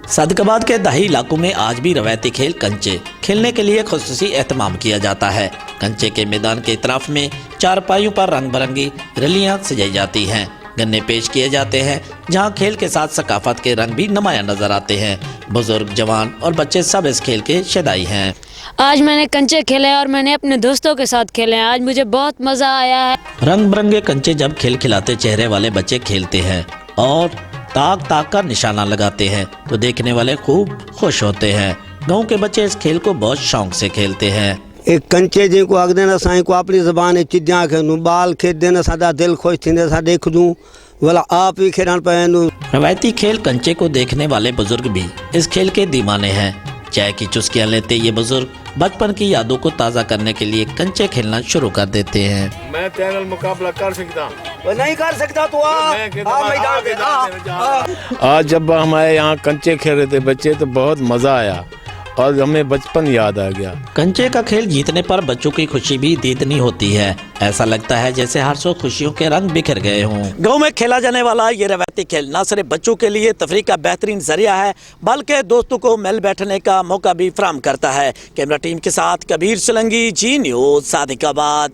सादिकाबाद के दही इलाकों में आज भी रवायती खेल कंचे खेलने के लिए खुसूसी एहतमाम किया जाता है। कंचे के मैदान के इतराफ में चारपाइयों पर रंग बिरंगी रलियां सजाई जाती हैं। गन्ने पेश किए जाते हैं, जहां खेल के साथ सकाफत के रंग भी नुमायां नजर आते हैं। बुजुर्ग, जवान और बच्चे सब इस खेल के शदाई हैं। आज मैंने कंचे खेले और मैंने अपने दोस्तों के साथ खेले हैं। आज मुझे बहुत मजा आया है। रंग बिरंगे कंचे जब खेल खिलाते चेहरे वाले बच्चे खेलते हैं और ताक ताक का निशाना लगाते हैं तो देखने वाले खूब खुश होते हैं। गांव के बच्चे इस खेल को बहुत शौक से खेलते हैं। एक कंचे जिनको अग देना साईं को अपनी ज़बान चिद्या खेलूं बाल खेद देना सादा दिल खुश थींदे सा देख दूं वाला आप भी खेलण पवंदो। रवायती खेल कंचे को देखने वाले बुजुर्ग भी इस खेल के दीवाने हैं। चाय की चुस्कियां लेते ये बुजुर्ग बचपन की यादों को ताज़ा करने के लिए कंचे खेलना शुरू कर देते हैं। मैं तेरे मुकाबला कर सकता हूँ। नहीं कर सकता तो आज जब हमारे यहाँ कंचे खेल रहे थे बच्चे तो बहुत मज़ा आया और हमें बचपन याद आ गया। कंचे का खेल जीतने पर बच्चों की खुशी भी द्विगुनी होती है। ऐसा लगता है जैसे हर सौ खुशियों के रंग बिखर गए हों। गांव में खेला जाने वाला ये रवायती खेल न सिर्फ बच्चों के लिए तफरीह का बेहतरीन जरिया है बल्कि दोस्तों को मिल बैठने का मौका भी फराहम करता है। कैमरा टीम के साथ कबीर सोलंकी, जी न्यूज़, सादिकाबाद।